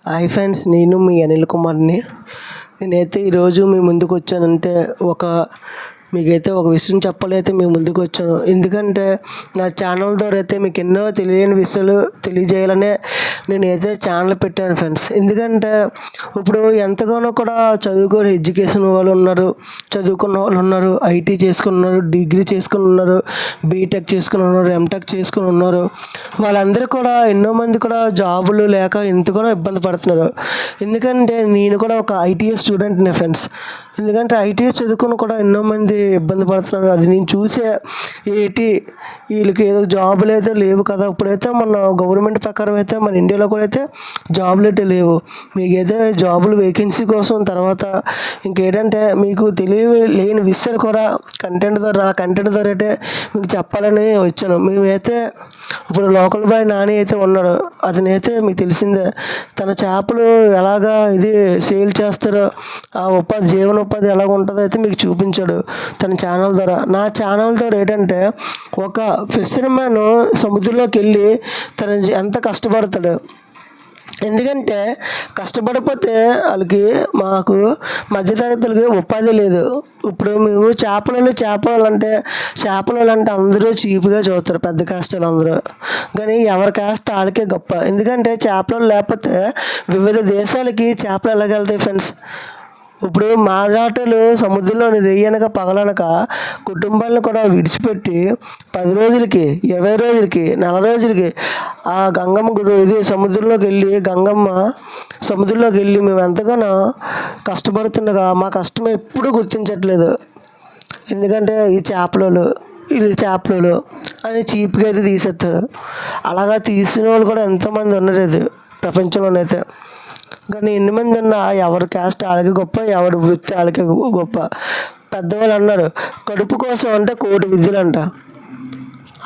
Hi friends, నేను మీ అనిల్ కుమార్ని. నేనైతే ఈరోజు మీ ముందుకు వచ్చానంటే మీకైతే ఒక విషయం చెప్పాలైతే మీ ముందుకు వచ్చాను. ఎందుకంటే నా ఛానల్ ద్వారా అయితే మీకు ఎన్నో తెలియని విషయాలు తెలియజేయాలనే నేనైతే ఛానల్ పెట్టాను ఫ్రెండ్స్. ఎందుకంటే ఇప్పుడు ఎంతగానో కూడా చదువుకొని ఎడ్యుకేషన్ వాళ్ళు ఉన్నారు, చదువుకున్న వాళ్ళు ఉన్నారు, ఐటీ చేసుకుని ఉన్నారు, డిగ్రీ చేసుకుని ఉన్నారు, బీటెక్ చేసుకుని ఉన్నారు, ఎంటెక్ చేసుకుని ఉన్నారు. వాళ్ళందరూ కూడా ఎన్నో మంది కూడా జాబులు లేక ఎంతగానో ఇబ్బంది పడుతున్నారు. ఎందుకంటే నేను కూడా ఒక ఐటీఎస్ స్టూడెంట్నే ఫ్రెండ్స్. ఎందుకంటే ఐటీఎస్ చదువుకుని కూడా ఎన్నో మంది ఇబ్బంది పడుతున్నారు. అది నేను చూసే వీళ్ళకి ఏదో జాబులు అయితే లేవు కదా. ఇప్పుడైతే మన గవర్నమెంట్ ప్రకారం అయితే మన ఇండియాలో కూడా అయితే జాబులు అయితే లేవు. మీకైతే జాబులు వేకెన్సీ కోసం తర్వాత ఇంకేంటంటే మీకు లేని విషయాలు కూడా కంటెంట్ ద్వారా అయితే మీకు చెప్పాలని వచ్చాను. మేమైతే ఇప్పుడు లోకల్ బాయ్ నాని అయితే ఉన్నాడు. అతనైతే మీకు తెలిసిందే. తన చేపలు ఎలాగా సేల్ చేస్తారో, ఆ జీవనోపాధి ఎలాగ ఉంటుందో అయితే మీకు చూపించాడు తన ఛానల్ ద్వారా. నా ఛానల్ ద్వారా ఏంటంటే ఒక ఫిషర్మ్యాన్ సముద్రంలోకి వెళ్ళి తను ఎంత కష్టపడతాడు. ఎందుకంటే కష్టపడిపోతే మాకు మధ్యతరగతులకి ఉపాధి లేదు. ఇప్పుడు మేము చేపలు అంటే అందరూ చీప్గా చూస్తారు, పెద్ద కష్టాలు అందరూ. కానీ ఎవరి కాస్త వాళ్ళకే గొప్ప. ఎందుకంటే చేపలు లేకపోతే వివిధ దేశాలకి చేపలు ఎలాగెళ్తాయి ఫ్రెండ్స్. ఇప్పుడు మారాటలు సముద్రంలోని రెయ్యనక పగలనక కుటుంబాలను కూడా విడిచిపెట్టి 10 రోజులకి, 20 రోజులకి, 40 రోజులకి ఆ సముద్రంలోకి వెళ్ళి మేము ఎంతగానో కష్టపడుతుండగా మా కష్టం ఎప్పుడూ గుర్తించట్లేదు. ఎందుకంటే వీళ్ళు చేపలు అని చీప్గా అయితే తీసేస్తారు. అలాగా తీసిన వాళ్ళు కూడా ఎంతోమంది ఉండలేదు ప్రపంచంలోనైతే. కానీ ఎన్ని మంది ఉన్నా ఎవరి క్యాస్ట్ వాళ్ళకి గొప్ప, ఎవరి వృత్తి వాళ్ళకి గొప్ప. పెద్దవాళ్ళు అన్నారు, కడుపు కోసం అంటే 1,000,000 విద్యలు అంట.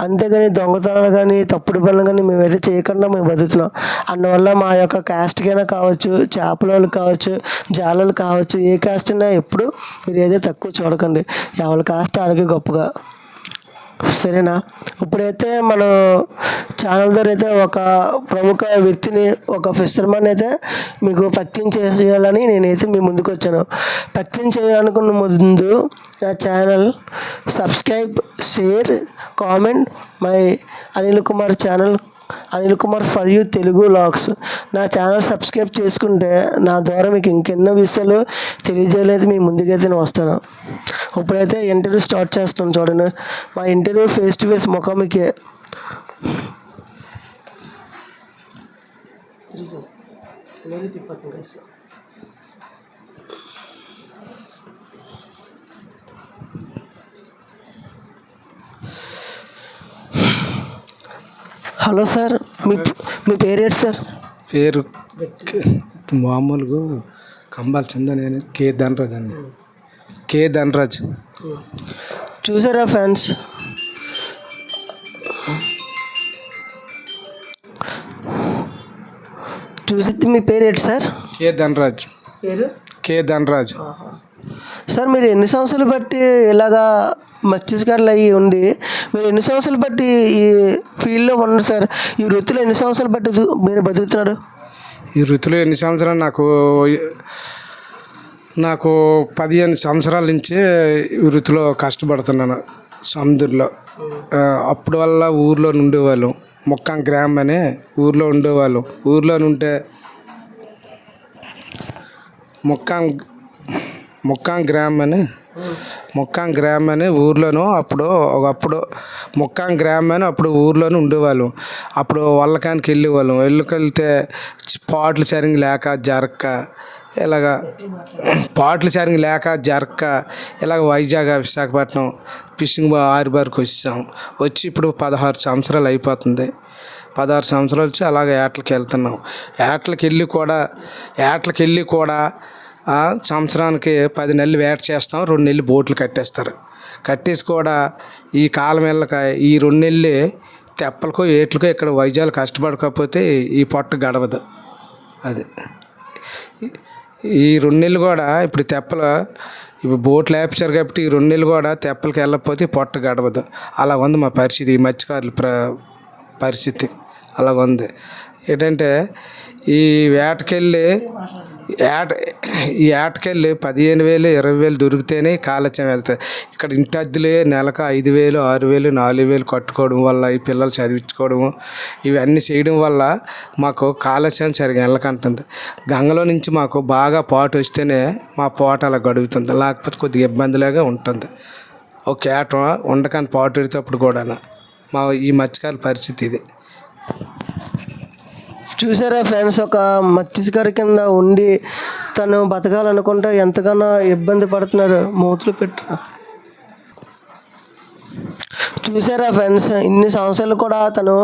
అంతేగాని దొంగతనాలు కానీ తప్పుడు పనులు కానీ మేమైతే చేయకుండా మేము బతుకుతున్నాం. అందువల్ల మా యొక్క క్యాస్ట్కైనా కావచ్చు, చేపల వాళ్ళు కావచ్చు, జాలలు కావచ్చు, ఏ క్యాస్ట్ అయినా ఎప్పుడు మీరు ఏదో తక్కువ చూడకండి. ఎవరి కాస్ట్ వాళ్ళకి గొప్పగా, సరేనా? ఇప్పుడైతే మన ఛానల్ ద్వారా అయితే ఒక ప్రముఖ వ్యక్తిని, ఒక ఫిషర్మ్యాన్ అయితే మీకు పరిచయం చేయాలని నేనైతే మీ ముందుకు వచ్చాను. పరిచయం చేయాలనుకున్న ముందు నా channel subscribe, share, comment my Anil Kumar channel, Anil Kumar for you Telugu vlogs. నా ఛానల్ సబ్స్క్రైబ్ చేసుకుంటే నా ద్వారా మీకు ఇంకెన్నో విషయాలు తెలియజేయలేదు మీ ముందుకైతే నేను వస్తాను. ఇప్పుడైతే ఇంటర్వ్యూ స్టార్ట్ చేస్తున్నాను చూడండి. మా ఇంటర్వ్యూ ఫేస్ టు ఫేస్ ముఖాముఖి. హలో సార్, మీ పేరేంటి సార్? పేరు మామూలుగా కంబాల చందనేని కే ధనరాజ్. చూసారా ఫ్రెండ్స్, మీ పేరేంటి సార్? కే ధనరాజ్. సార్, మీరు ఎన్ని సంవత్సరాలు బట్టి ఇలాగా మత్స్యకారులు అయ్యి ఉండి మీరు ఎన్ని సంవత్సరాలు బట్టి ఈ ఫీల్డ్లో ఉన్నారు సార్? ఈ వృత్తిలో ఎన్ని సంవత్సరాలు బట్టి మీరు బతుకుతున్నారు? ఈ వృత్తిలో ఎన్ని సంవత్సరాలు? నాకు 15 సంవత్సరాల నుంచి ఈ వృత్తిలో కష్టపడుతున్నాను సముద్రంలో. అప్పుడు వల్ల ఊర్లో ఉండేవాళ్ళం, ముక్కాం గ్రామం అనే ఊర్లో ఉండేవాళ్ళం. ఊర్లో ఉంటే ముక్కాం గ్రామం అని ఊర్లోనూ ఒకప్పుడు ముక్కాం గ్రామం అని అప్పుడు ఊర్లోనూ ఉండేవాళ్ళం. అప్పుడు వల్లకానికి వెళ్తే పాటలు సరిగ్గా లేక ఇలాగ వైజాగ్, విశాఖపట్నం ఫిషింగ్ హార్బర్కి వచ్చి ఇప్పుడు 16 సంవత్సరాలు అయిపోతుంది. 16 సంవత్సరాలు వచ్చి అలాగే ఏటలకి వెళ్తున్నాం. ఏటలకి వెళ్ళి కూడా సంవత్సరానికి 10 నెలలు వేట చేస్తాం, 2 నెలలు బోట్లు కట్టేసి కూడా ఈ కాలం వెళ్ళక ఈ 2 నెలలు తెప్పలకో ఏట్లకో ఇక్కడ వైజాగ్ కష్టపడకపోతే ఈ పొట్ట గడవదు. అది ఈ 2 నెలలు కూడా ఇప్పుడు బోట్లు వేపించారు కాబట్టి ఈ 2 నెలలు కూడా తెప్పలకి వెళ్ళకపోతే పొట్ట గడవదు. అలా ఉంది మా పరిస్థితి, ఈ మత్స్యకారుల పరిస్థితి అలా ఉంది. ఏంటంటే ఈ వేటకెళ్ళి ఈ వేటకెళ్ళి 15,000 20,000 దొరికితేనే కాలచం వెళ్తాయి. ఇక్కడ ఇంటి అద్దెలే నెలకు 5,000 6,000 4,000 కట్టుకోవడం వల్ల ఈ పిల్లలు చదివించుకోవడము ఇవన్నీ చేయడం వల్ల మాకు కాలచం సరిగా వెళ్ళకంటుంది. గంగలో నుంచి మాకు బాగా పాటు వస్తేనే మా పాట అలా గడుగుతుంది, లేకపోతే కొద్దిగా ఇబ్బందిలాగా ఉంటుంది. ఒక ఏట ఉండకాని పాటు పెడితేప్పుడు కూడా మా ఈ మత్స్యకారుల పరిస్థితి ఇది. చూసారా ఫ్రెండ్స్, ఒక మత్స్యకారు కింద ఉండి తను బతకాలనుకుంటే ఎంతగానో ఇబ్బంది పడుతున్నారు. మూతులు పెట్టు. చూసారా ఫ్రెండ్స్, ఇన్ని సంవత్సరాలు కూడా తను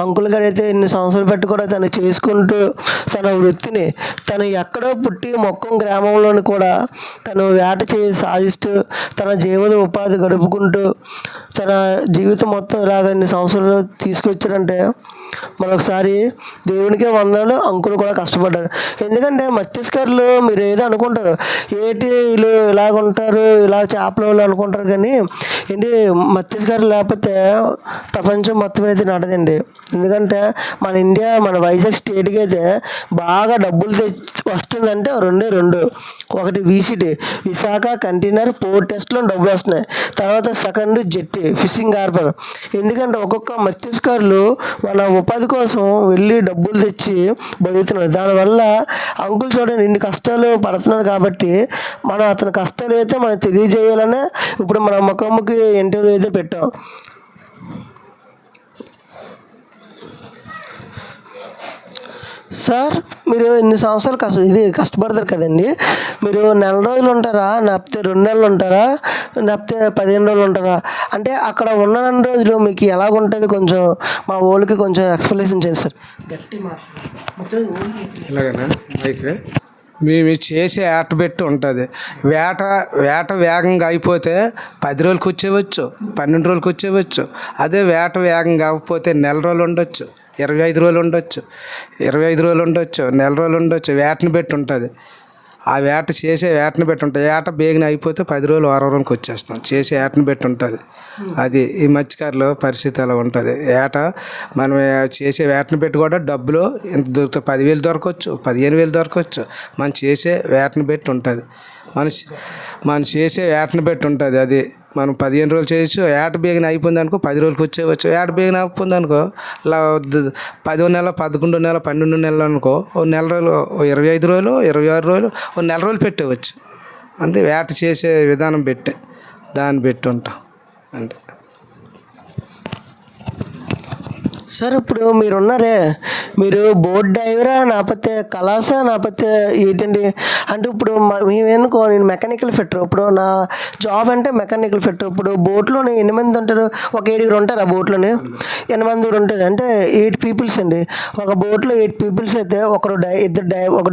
అంకుల్ గారు అయితే ఇన్ని సంవత్సరాలు పెట్టి కూడా తను చేసుకుంటూ తన వృత్తిని తను ఎక్కడో పుట్టి మొక్కం గ్రామంలోని కూడా తను వేట చేసి సాధిస్తూ తన జీవన ఉపాధి గడుపుకుంటూ తన జీవితం మొత్తం ఇలాగ ఇన్ని సంవత్సరాలు తీసుకొచ్చారంటే మరొకసారి దేవునికే వందనాలు. అంకులు కూడా కష్టపడ్డారు. ఎందుకంటే మత్స్యకారులు మీరు ఏదో అనుకుంటారు, ఏంటి వీళ్ళు ఇలాగ ఉంటారు, ఇలా చేపల వాళ్ళు అనుకుంటారు, కానీ ఏంటి మత్స్యకారులు లేకపోతే ప్రపంచం మొత్తం అయితే నడదండి. ఎందుకంటే మన ఇండియా మన వైజాగ్ స్టేట్కి అయితే బాగా డబ్బులు వస్తుందంటే రెండు. ఒకటి విసిటి విశాఖ కంటైనర్ పోర్ట్ టెస్ట్లో డబ్బులు వస్తున్నాయి. తర్వాత సెకండ్ జెట్టి ఫిషింగ్ హార్బర్. ఎందుకంటే ఒక్కొక్క మత్స్యకారులు మన ఉపాధి కోసం వెళ్ళి డబ్బులు తెచ్చి బతుకుతున్నారు. దానివల్ల అంకుల్ చూడండి ఇన్ని కష్టాలు పడుతున్నారు. కాబట్టి మనం అతని కష్టాలు అయితే మనం తెలియజేయాలనే ఇప్పుడు మన ముఖముఖి ఇంటర్వ్యూ అయితే పెట్టాం. సార్, మీరు ఇన్ని సంవత్సరాలు కష్టపడతారు కదండి. మీరు నెల రోజులు ఉంటారా, లేకపోతే 2 నెలలు ఉంటారా, లేకపోతే 15 రోజులు ఉంటారా? అంటే అక్కడ ఉన్న 2 రోజులు మీకు ఎలాగుంటుంది కొంచెం మా వాళ్ళకి కొంచెం ఎక్స్ప్లెనేషన్ చేయండి సార్. గట్టి ఇలాగనా మైక్ మేము చేసే వేట పెట్టి ఉంటుంది. వేట వేగంగా అయిపోతే 10 రోజులకి వచ్చేవచ్చు, 12 రోజులకి వచ్చేవచ్చు. అదే వేట వేగంగా కాకపోతే నెల రోజులు ఉండొచ్చు, 25 రోజులు ఉండొచ్చు, 25 రోజులు ఉండొచ్చు, నెల రోజులు ఉండొచ్చు. వేటని పెట్టి ఉంటుంది. ఆ వేటని పెట్టి ఉంటుంది. వేట బేగన అయిపోతే 10 రోజులు 10 రోజులకి వచ్చేస్తాం. చేసే వేటని పెట్టి ఉంటుంది. అది ఈ మత్స్యకారుల పరిస్థితి అలా ఉంటుంది. మనం చేసే వేటని పెట్టి కూడా డబ్బులు ఎంత దొరుకుతాయి, 10,000 దొరకవచ్చు, 15,000 దొరకవచ్చు. మనం చేసే వేటని పెట్టి ఉంటుంది. మనం చేసే వేటని పెట్టి ఉంటుంది. అది మనం 15 రోజులు చేయొచ్చు. వేట బేగన అయిపోయింది అనుకో 10 రోజులకి వచ్చేవచ్చు. వేట బేగన అయిపోయింది అనుకో ఇలా 10వ నెల 11వ నెల 12 నెలలు అనుకో ఓ నెల రోజులు, 25 రోజులు, 26 రోజులు, ఓ నెల రోజులు పెట్టవచ్చు. అంతే వేట చేసే విధానం దాన్ని పెట్టి ఉంటాం అంటే. సార్, ఇప్పుడు మీరున్నారే, మీరు బోట్ డ్రైవరా, లేకపోతే కళాసా, లేకపోతే ఏంటండి? అంటే ఇప్పుడు మేమేనుకో నేను మెకానికల్ ఫిట్టర్. ఇప్పుడు నా జాబ్ అంటే మెకానికల్ ఫిట్టర్. ఇప్పుడు బోట్లోని ఎన్ని మంది ఉంటారు? ఒక 7 ఉంటారు. ఆ బోట్లోని 8 మంది ఉంటారు. అంటే 8 పీపుల్స్ అండి. ఒక బోట్లో 8 పీపుల్స్ అయితే ఒక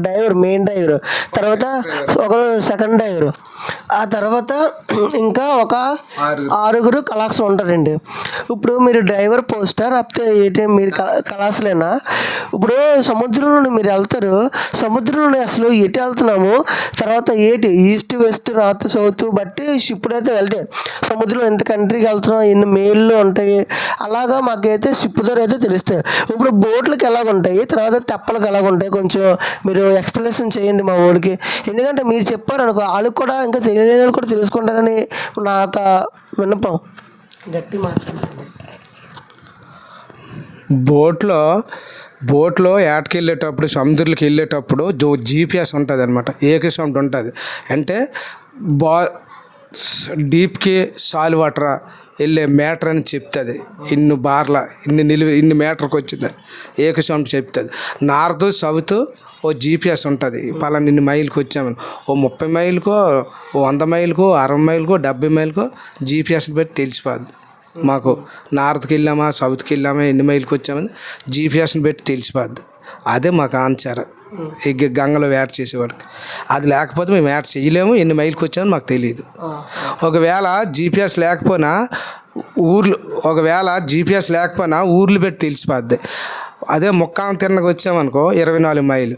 డ్రైవర్, మెయిన్ డ్రైవర్, తర్వాత ఒకరు సెకండ్ డ్రైవర్, ఆ తర్వాత ఇంకా ఒక 6 కలాస్ ఉంటారండి. ఇప్పుడు మీరు డ్రైవర్ పోస్టా, లేకపోతే ఏంటి మీరు కలాసులేనా? ఇప్పుడు సముద్రంలో మీరు వెళ్తారు. సముద్రంలో అసలు ఎటు వెళ్తున్నాము, తర్వాత ఈస్ట్ వెస్ట్ నార్త్ సౌత్ బట్టి షిప్లు అయితే వెళ్తాయి. సముద్రంలో ఎంత కంట్రీకి వెళ్తున్నాం, ఎన్ని మేళ్ళు ఉంటాయి, అలాగా మాకైతే షిప్ ద్వారా అయితే తెలుస్తాయి. ఇప్పుడు బోట్లకి ఎలాగుంటాయి, తర్వాత తెప్పలకు ఎలాగుంటాయి, కొంచెం మీరు ఎక్స్ప్లెనేషన్ చేయండి మా ఊరికి. ఎందుకంటే మీరు చెప్పారు అనుకో వాళ్ళకి కూడా ఇంకా తెలియని వాళ్ళు కూడా తెలుసుకుంటారని నా యొక్క విన్నపం. గట్టి మాట్లాడండి. బోట్లో ఏటకి వెళ్ళేటప్పుడు, సముద్రంలోకి వెళ్ళేటప్పుడు జీపీఎస్ ఉంటుంది అనమాట. ఏకసౌండ్ ఉంటుంది. అంటే డీప్కి సాల్ వాటర్ వెళ్ళే మీటర్ అని చెప్తుంది. ఇన్ని మీటర్కి వచ్చింది ఏకసౌండ్ చెప్తుంది. నార్త్ సౌత్ ఓ జీపీఎస్ ఉంటుంది. పలానా ఇన్ని మైళ్ళకి వచ్చామని ఓ 30 మైళ్ళకో, ఓ 100 మైళ్ళకో, 60 మైళ్ళకో, 70 మైళ్ళకో జీపీఎస్ని పెట్టి తెలిసిపోద్ది. మాకు నార్త్కి వెళ్ళామా, సౌత్కి వెళ్ళామా, ఎన్ని మైళ్ళకి వచ్చామని జీపీఎస్ని పెట్టి తెలిసిపోద్ది. అదే మాకు ఆన్సర్ ఈ గంగలో వేట చేసేవాడికి. అది లేకపోతే మేము వేట చేయలేము. ఎన్ని మైళ్ళకి వచ్చామని మాకు తెలియదు. ఒకవేళ జీపీఎస్ లేకపోయినా ఊర్లు పెట్టి తెలిసిపోద్ది. అదే ముక్కాం తిన్నకు వచ్చామనుకో 24 మైళ్ళు,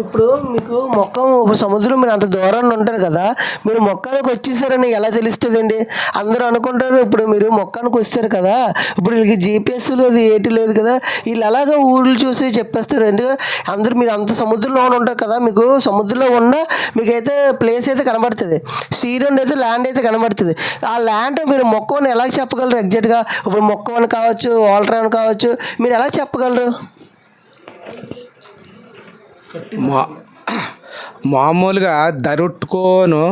ఇప్పుడు మీకు సముద్రం మీరు అంత దూరంలో ఉంటారు కదా, మీరు మొక్కానికి వచ్చేసారని ఎలా తెలుస్తుందండి? అందరూ అనుకుంటారు ఇప్పుడు మీరు మొక్కానికి వచ్చారు కదా, ఇప్పుడు వీళ్ళకి జీపీఎస్ లేదు ఏటి లేదు కదా, వీళ్ళు అలాగా ఊళ్ళు చూసి చెప్పేస్తారండి. అందరూ మీరు అంత సముద్రంలో ఉంటారు కదా, మీకు సముద్రంలో ఉన్న మీకైతే ప్లేస్ అయితే కనబడుతుంది, సీరియన్ అయితే ల్యాండ్ అయితే కనబడుతుంది. ఆ ల్యాండ్ మీరు మొక్కని ఎలా చెప్పగలరు ఎగ్జాక్ట్గా? ఇప్పుడు మొక్కవని కావచ్చు, వాల్టర్ అని కావచ్చు, మీరు ఎలా చెప్పగలరు? మా మామూలుగా దరుట్టుకోను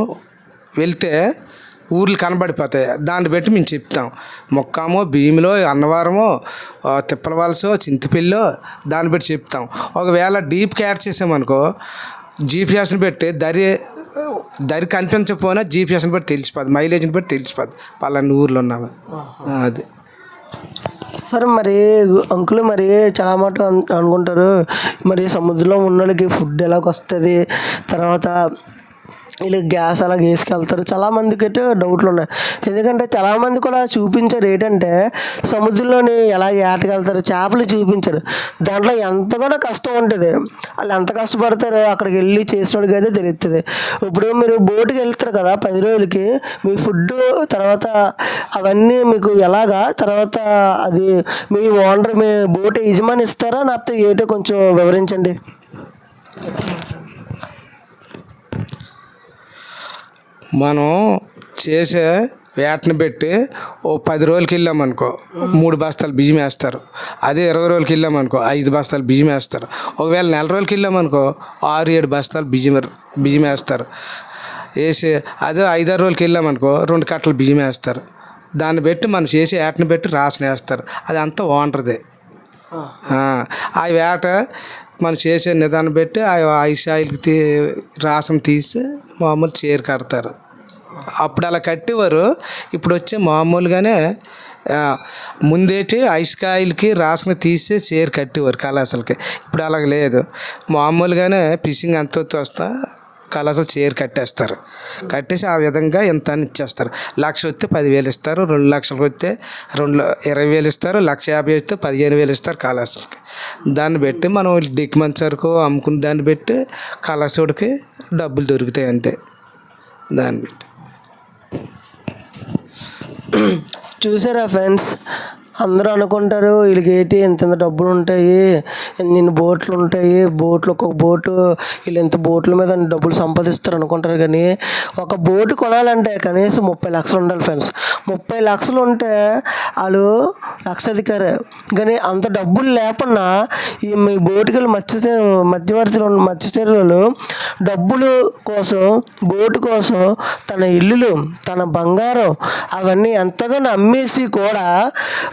వెళ్తే ఊర్లు కనబడిపోతాయి, దాన్ని బట్టి మేము చెప్తాం. మొక్కమో, భీమిలో, అన్నవరమో, తిప్పలవలసో, చింతపిల్లో, దాన్ని బట్టి చెప్తాం. ఒకవేళ డీప్కి యాడ్ చేసామనుకో జీపీఎస్ని పెట్టి దరి కనిపించకపోయినా జీపీఎస్ని బట్టి తెలిసిపోద్ది, మైలేజ్ని బట్టి తెలిసిపోద్ది పలానా ఊర్లో ఉన్నాము. అది సరే మరి అంకుల్, మరి చాలా మాట అనుకుంటారు మరి సముద్రంలో ఉన్న వాళ్ళకి ఫుడ్ ఎలాగొస్తుంది, తర్వాత వీళ్ళకి గ్యాస్ అలాగ వేసుకెళ్తారు, చాలామందికి అయితే డౌట్లు ఉన్నాయి. ఎందుకంటే చాలామంది కూడా చూపించారు ఏంటంటే సముద్రంలోని ఎలా ఏటకెళ్తారు, చేపలు చూపించారు. దాంట్లో ఎంత కూడా కష్టం ఉంటుంది, వాళ్ళు ఎంత కష్టపడతారో అక్కడికి వెళ్ళి చేసినోడికి అయితే తెలుస్తుంది. ఇప్పుడు మీరు బోటుకి వెళ్తారు కదా 10 రోజులకి, మీ ఫుడ్ తర్వాత అవన్నీ మీకు ఎలాగా, తర్వాత అది మీ ఓనర్ మీ బోట్ యజమాని ఇస్తారా, లేకపోతే ఏంటో కొంచెం వివరించండి. మనం చేసే వేటని పెట్టి 10 రోజులకి వెళ్ళామనుకో 3 బస్తాలు బియ్యం వేస్తారు. అదే 20 రోజులకి వెళ్ళామనుకో 5 బస్తాలు బియ్యం వేస్తారు. ఒకవేళ నెల రోజులకి వెళ్ళామనుకో 6-7 బస్తాలు బియ్యం వేస్తారు. వేసి అదే 5-6 రోజులకి వెళ్ళామనుకో 2 కట్టలు బియ్యం వేస్తారు. దాన్ని బట్టి మనం చేసే వేటని బట్టి రాసిన వేస్తారు. అది అంతా ఓనర్దే. ఆ వేట మనం చేసే నిదానం పెట్టి ఆ ఐసాయిల్కి రాసం తీసి మామూలు చీర కడతారు. అప్పుడు అలా కట్టేవారు. ఇప్పుడు వచ్చే మామూలుగానే ముందేటి ఐస్కాయలకి రాసుకుని తీసి చీర కట్టేవారు కళాశాలకి. ఇప్పుడు అలాగ లేదు, మామూలుగానే ఫిషింగ్ అంత వస్తా కళాశాల చీర కట్టేస్తారు. కట్టేసి ఆ విధంగా ఎంత అని ఇచ్చేస్తారు. 1,00,000 వస్తే 10,000 ఇస్తారు, 2 లక్షలకు వస్తే 20,000 ఇస్తారు, 1,50,000 వస్తే 15,000 ఇస్తారు కళాశాలకి. దాన్ని బట్టి మనం డిక్మంచ్ వరకు అమ్ముకున్న దాన్ని బట్టి కళాశాలకి డబ్బులు దొరుకుతాయి అంటే దాన్ని బట్టి. చూసారా ఫ్రెండ్స్, అందరూ అనుకుంటారు వీళ్ళకి ఏంటి ఇంత డబ్బులు ఉంటాయి, ఇన్ని బోట్లు ఉంటాయి, బోట్లు ఒక్కొక్క బోటు వీళ్ళు ఇంత బోట్ల మీద డబ్బులు సంపాదిస్తారు అనుకుంటారు. కానీ ఒక బోటు కొనాలంటే కనీసం 30 లక్షలు ఉండాలి ఫ్రెండ్స్. 30 లక్షలు ఉంటే వాళ్ళు లక్షాధికారే. కానీ అంత డబ్బులు లేకున్నా ఈ మీ బోటుకి వెళ్ళి మత్స్యకారులు డబ్బులు కోసం, బోటు కోసం తన ఇల్లులు, తన బంగారం అవన్నీ ఎంతగానో అమ్మేసి కూడా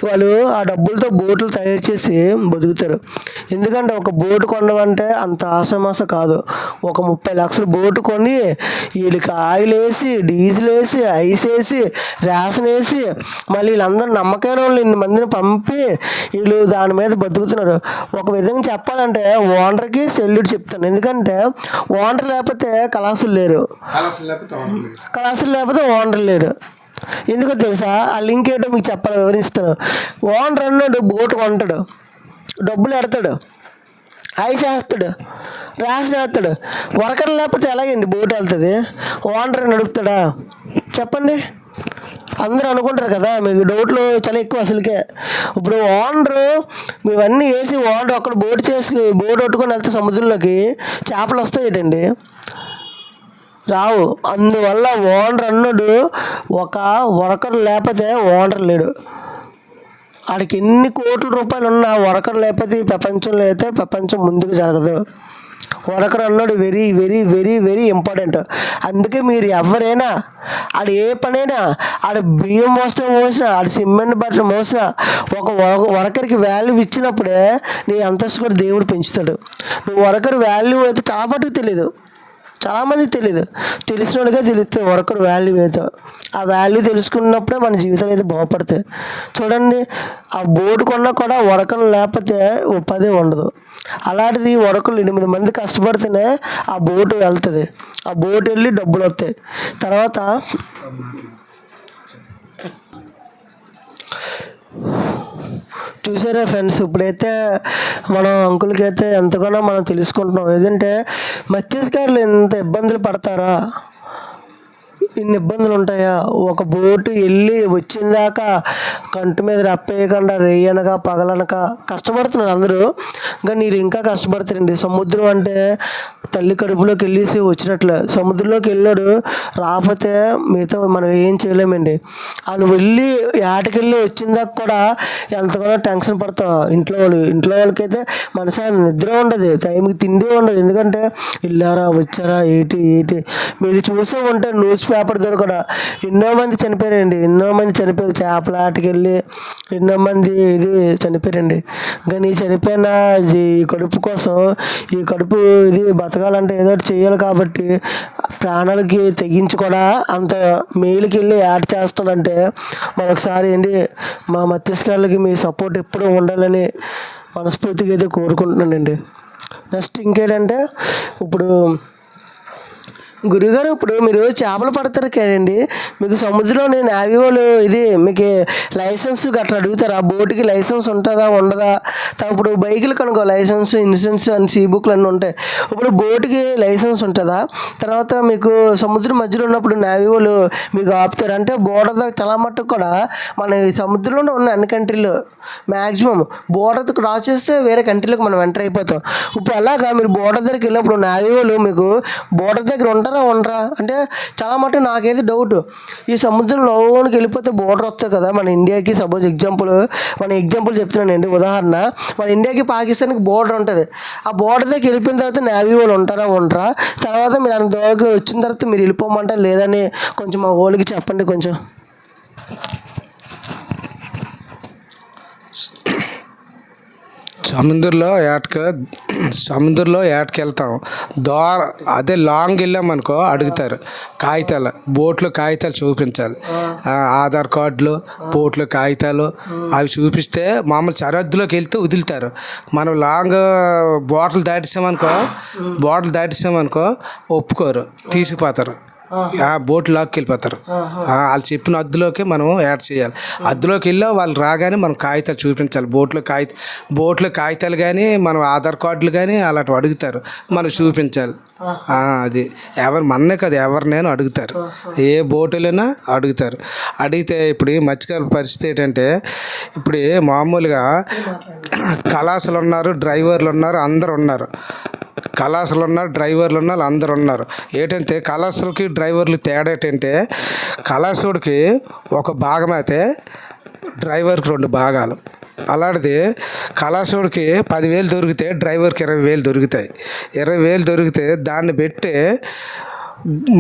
వాళ్ళు ఆ డబ్బులతో బోట్లు తయారు చేసి బతుకుతారు. ఎందుకంటే ఒక బోటు కొనమంటే అంత ఆసమాస కాదు. ఒక 30 లక్షలు బోటు కొని వీళ్ళకి ఆయిల్ వేసి, డీజిల్ వేసి, ఐస్ వేసి, రేషన్ వేసి, మళ్ళీ వీళ్ళందరూ నమ్మకమైన వాళ్ళు ఇన్ని మందిని పంపి వీళ్ళు దాని మీద బతుకుతున్నారు. ఒక విధంగా చెప్పాలంటే ఓనర్కి సెల్యూట్ చెప్తాను. ఎందుకంటే ఓనర్ లేకపోతే కళాశాలు లేరు, కళాశాలు లేకపోతే ఓనర్ లేరు. ఎందుకో తెలుసా? ఆ లింక్ ఏంటో మీకు చెప్పాలి, వివరిస్తాను. ఓనర్ అన్నాడు బోటు కొంటాడు, డబ్బులు ఎడతాడు, ఐస్ వేస్తాడు, రేషన్ వేస్తాడు. వర్కర్ లేకపోతే ఎలాగండి బోటు వెళ్తుంది? ఓనర్ నడుపుతాడా చెప్పండి? అందరూ అనుకుంటారు కదా, మీకు డౌట్లు చాలా ఎక్కువ అసలుకే. ఇప్పుడు ఓనరు ఇవన్నీ వేసి ఓనర్ అక్కడ బోటు పట్టుకొని వెళ్తే సముద్రంలోకి చేపలు వస్తాయేటండి? రావు. అందువల్ల ఓనర్ అన్నాడు, ఒక వర్కర్ లేకపోతే ఓనర్ లేడు. ఆడికి ఎన్ని కోట్ల రూపాయలు ఉన్నా వర్కర్ లేకపోతే ఈ ప్రపంచంలో అయితే ప్రపంచం ముందుకు జరగదు. వర్కర్ అన్నాడు very very very very important. అందుకే మీరు ఎవరైనా ఆడు ఏ పనైనా, ఆడు బియ్యం మోసినా, ఆడు సిమెంట్ బట్టలు మోసినా, ఒక వర్కర్కి వాల్యూ ఇచ్చినప్పుడే నీ అంతస్తు కూడా దేవుడు పెంచుతాడు. నువ్వు వర్కర్ వాల్యూ అయితే చాలా మటుకు తెలియదు, చాలామందికి తెలియదు. తెలిసిన వాళ్ళకే తెలుస్తుంది వర్కర్ వాల్యూ ఏదో. ఆ వాల్యూ తెలుసుకున్నప్పుడే మన జీవితాలు అయితే బాగుపడతాయి. చూడండి, ఆ బోర్డు కొన్నా కూడా వర్కర్ లేకపోతే ఉపాధి ఉండదు. అలాంటిది వర్కర్లు 8 మంది కష్టపడితేనే ఆ బోటు వెళ్తుంది. ఆ బోటు వెళ్ళి డబ్బులు వస్తాయి. తర్వాత చూసారా ఫ్రెండ్స్, ఇప్పుడైతే మనం అంకుల్కి అయితే ఎంతగానో మనం తెలుసుకుంటున్నాం. ఏదంటే మత్స్యకారులు ఎంత ఇబ్బందులు పడతారా, ఇన్ని ఇబ్బందులు ఉంటాయా? ఒక బోటు వెళ్ళి వచ్చిందాకా కంటి మీద రెప్పేయకుండా రేయనక పగలనక కష్టపడుతున్నారు అందరూ. కానీ మీరు ఇంకా కష్టపడతారండి. సముద్రం అంటే తల్లి కడుపులోకి వెళ్ళేసి వచ్చినట్లే. సముద్రంలోకి వెళ్ళాడు, రాకపోతే మిగతా మనం ఏం చేయలేమండి. వాళ్ళు వెళ్ళి ఏటకెళ్ళి వచ్చిందాక కూడా ఎంతగానో టెన్షన్ పడతాం. ఇంట్లో వాళ్ళకైతే మనసు నిద్ర ఉండదు, టైంకి తిండి ఉండదు. ఎందుకంటే వెళ్ళారా వచ్చారా ఏటి మీరు చూసే ఉంటే న్యూస్ పేపర్ దొరకడా ఎన్నో మంది చనిపోయారండి. చేపల ఆటకెళ్ళి ఎన్నో మంది చనిపోయారండి. కానీ చనిపోయిన ఈ కడుపు కోసం, ఈ కడుపు బతకాలంటే ఏదో ఒకటి చేయాలి కాబట్టి ప్రాణాలకి తెగించి కూడా అంత మేలుకి వెళ్ళి యాడ్ చేస్తాడంటే మరొకసారి మా మత్స్యకారులకి మీ సపోర్ట్ ఎప్పుడూ ఉండాలని మనస్ఫూర్తిగా అయితే కోరుకుంటున్నానండి. నెక్స్ట్ ఇంకేంటంటే, ఇప్పుడు గురుగారు, ఇప్పుడు మీరు చేపలు పడతారు కదండి, మీకు సముద్రంలో నేవీ వాళ్ళు మీకు లైసెన్స్ గట్రా అడుగుతారా? బోటుకి లైసెన్స్ ఉంటుందా ఉండదా? ఇప్పుడు బైకులు కనుక లైసెన్స్, ఇన్సూరెన్స్ అండ్ సీ బుక్లు అన్నీ ఉంటాయి. ఇప్పుడు బోటుకి లైసెన్స్ ఉంటుందా? తర్వాత మీకు సముద్రం మధ్యలో ఉన్నప్పుడు నేవీ వాళ్ళు మీకు ఆపుతారు అంటే బోర్డర్ దగ్గర చాలా మట్టుకు కూడా మన ఈ సముద్రంలో ఉన్న అన్ని కంట్రీలు మ్యాక్సిమం బోర్డర్ క్రాస్ చేస్తే వేరే కంట్రీలకు మనం ఎంటర్ అయిపోతాం. ఇప్పుడు అలాగా మీరు బోర్డర్ దగ్గరికి వెళ్ళినప్పుడు నేవీ వాళ్ళు మీకు బోర్డర్ దగ్గర ఉండరా అంటే చాలా మటుకు నాకేది డౌట్. ఈ సముద్రంలోకి వెళ్ళిపోతే బోర్డర్ వస్తాయి కదా మన ఇండియాకి. సపోజ్ ఎగ్జాంపుల్ చెప్తున్నానండి, ఉదాహరణ. మన ఇండియాకి పాకిస్తాన్కి బోర్డర్ ఉంటుంది. ఆ బోర్డర్ దగ్గర వెళ్ళిపోయిన తర్వాత నేవీ వాళ్ళు ఉండరా? తర్వాత మీరు అంత దూరం వచ్చిన తర్వాత మీరు వెళ్ళిపోమంటారు లేదని కొంచెం మా వాళ్ళకి చెప్పండి కొంచెం. సముద్రంలో ఏటకెళ్తాం. అదే లాంగ్ వెళ్ళామనుకో అడుగుతారు కాగితాలు, బోట్లో కాగితాలు చూపించాలి. ఆధార్ కార్డులు, బోట్లో కాగితాలు అవి చూపిస్తే మామూలు సరిహద్దులోకి వెళ్తే వదులుతారు. మనం లాంగ్ బోర్డర్ దాటేసామనుకో ఒప్పుకోరు, తీసుకుపోతారు. బోట్ లాక్కి వెళ్ళిపోతారు. వాళ్ళు చెప్పిన హద్దులోకి మనం యాడ్ చేయాలి. హద్దులోకి వెళ్ళి వాళ్ళు రాగానే మనం కాగితాలు చూపించాలి. బోట్లో కాగితాలు కానీ మనం ఆధార్ కార్డులు కానీ అలాంటివి అడుగుతారు, మనం చూపించాలి. అది మన్నే కదా ఎవరినైనా అడుగుతారు, ఏ బోటులైనా అడుగుతారు. అడిగితే ఇప్పుడు ఈ మత్స్యకారుల పరిస్థితి ఏంటంటే, ఇప్పుడు మామూలుగా కళాశాలు ఉన్నారు, డ్రైవర్లు ఉన్నారు, అందరు ఉన్నారు. కళాశాలు ఉన్నారు, డ్రైవర్లు ఉన్నారు, అందరు ఉన్నారు. ఏంటంటే కళాశాలకి డ్రైవర్లు తేడా ఏంటంటే, కళాశాలకి ఒక భాగం అయితే డ్రైవర్కి 2 భాగాలు. అలాంటిది కళాశాలకి 10,000 దొరికితే డ్రైవర్కి 20,000 దొరుకుతాయి. 20,000 దొరికితే దాన్ని పెట్టి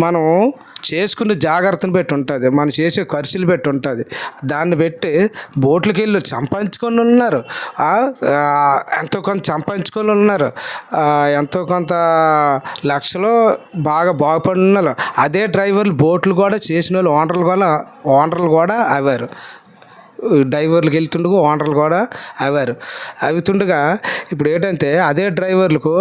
మనం చేసుకునే జాగ్రత్తను బట్టి ఉంటుంది, మనం చేసే ఖర్చులు బట్టి ఉంటుంది. దాన్ని బట్టి బోట్లకి వెళ్ళి సంపాదించుకొని ఉన్నారు, ఎంతో కొంత సంపాదించుకొని ఉన్నారు, ఎంతో కొంత లక్షలు బాగుపడి ఉన్నారు. అదే డ్రైవర్లు బోట్లు కూడా చేసిన వాళ్ళు ఓనర్లు కూడా అవ్వారు. డ్రైవర్లకు వెళ్తుండగా ఓనర్లు కూడా అవుతుండగా ఇప్పుడు ఏంటంటే అదే డ్రైవర్లకు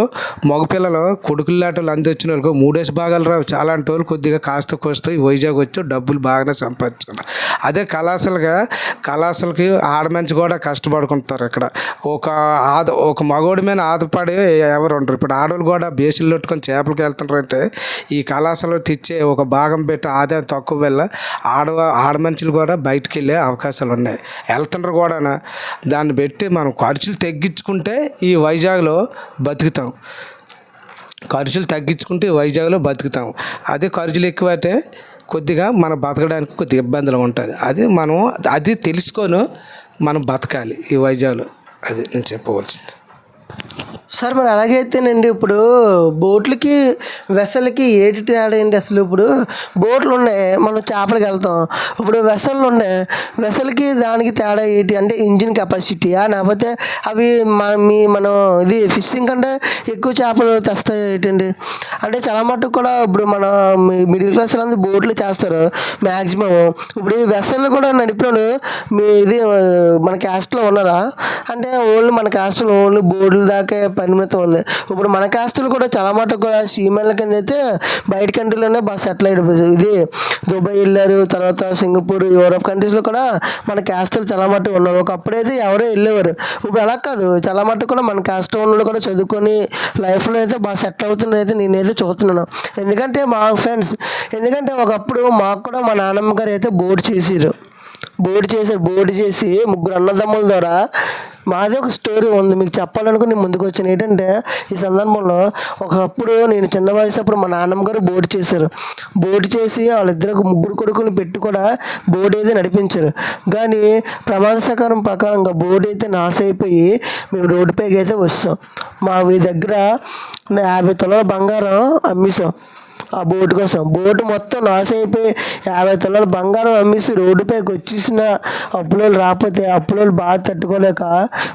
మగపిల్లలు కొడుకులు లాంటి వాళ్ళు అంది వాళ్ళకు 3 భాగాలు రావు. చాలా అంటే వాళ్ళు కొద్దిగా కాస్త ఈ వైజాగ్ వచ్చి డబ్బులు బాగానే సంపాదించుకున్నారు. అదే కళాశాలకి ఆడమంచి కూడా కష్టపడుకుంటారు. ఇక్కడ ఒక మగోడి మీద ఆధారపడి ఎవరు ఉండరు. ఇప్పుడు ఆడవాళ్ళు కూడా బేసులు పెట్టుకొని చేపలకి వెళ్తున్నారంటే ఈ కళాశాలలో తెచ్చే ఒక భాగం పెట్టి ఆదాయం తక్కువ వల్ల ఆడమనుషులు కూడా బయటకు వెళ్ళే అవకాశాలు ఉన్నాయి, వెళ్తున్నారు కూడా. దాన్ని బట్టి మనం ఖర్చులు తగ్గించుకుంటే ఈ వైజాగ్లో బతుకుతాం. అదే ఖర్చులు ఎక్కువ అయితే కొద్దిగా మనం బతకడానికి కొద్దిగా ఇబ్బందులు ఉంటుంది. అది తెలుసుకొని మనం బతకాలి ఈ వైజాగ్లో. అది నేను చెప్పవలసింది. సార్, మరి అలాగైతేనండి ఇప్పుడు బోట్లకి వెసలకి ఏటి తేడా ఏంటి అసలు? ఇప్పుడు బోట్లు ఉన్నాయి, మనం చేపలకి వెళ్తాం. ఇప్పుడు వెసళ్ళు ఉన్నాయి, వెసలకి దానికి తేడా ఏంటి అంటే ఇంజిన్ కెపాసిటీయా, లేకపోతే అవి మనం ఫిషింగ్ కంటే ఎక్కువ చేపలు తెస్తాయి ఏంటండి? అంటే చాలా మటుకు కూడా ఇప్పుడు మన మిడిల్ క్లాస్ వాళ్ళందరూ బోట్లు చేస్తారు మ్యాక్సిమం. ఇప్పుడు ఈ వెసళ్ళు కూడా నడిపిన మన క్యాస్ట్లో ఉన్నారా? అంటే ఓన్లీ మన క్యాస్ట్లో ఓన్లీ బోర్డుల దాకా పరిమితం ఉంది. ఇప్పుడు మన క్యాస్టులు కూడా చాలా మటుకు కూడా సీమెన్ల కింద అయితే బయట కంట్రీలోనే బాగా సెటిల్ అయిపోయింది. ఇది దుబాయ్ వెళ్ళారు, తర్వాత సింగపూర్, యూరోప్ కంట్రీస్లో కూడా మన క్యాస్టులు చాలా మటుకు ఉన్నారు. ఒకప్పుడైతే ఎవరో వెళ్ళేవారు, ఇప్పుడు అలా కాదు. చాలా మటుకు కూడా మన క్యాస్ట్ వాళ్ళు కూడా చదువుకొని లైఫ్లో అయితే బాగా సెటిల్ అవుతున్నారు అయితే నేనైతే చూస్తున్నాను. ఎందుకంటే మా ఫ్రెండ్స్, ఎందుకంటే ఒకప్పుడు మాకు కూడా మా నాన్నమ్మ గారు అయితే బోర్డు చేసారు. బోర్డు చేసి ముగ్గురు అన్నదమ్ముల ద్వారా మాది ఒక స్టోరీ ఉంది మీకు చెప్పాలనుకుని నేను ముందుకు వచ్చాను. ఏంటంటే ఈ సందర్భంలో ఒకప్పుడు నేను చిన్న వయసు అప్పుడు మా నాన్నమ్మ గారు బోర్డు చేశారు. బోర్డు చేసి వాళ్ళిద్దరికి ముగ్గురు కొడుకుని పెట్టి కూడా బోర్డు అయితే నడిపించారు. కానీ ప్రకారంగా బోర్డు అయితే నాశ అయిపోయి మేము రోడ్డుపైకి అయితే వస్తాం. మా దగ్గర 50 తులాల బంగారం అమ్మేసాం ఆ బోటు కోసం. బోటు మొత్తం నాశ అయిపోయి 50 తులాల బంగారం అమ్మేసి రోడ్డుపైకి వచ్చేసిన అప్పులోళ్ళు రాకపోతే అప్పులోళ్ళు బాగా తట్టుకోలేక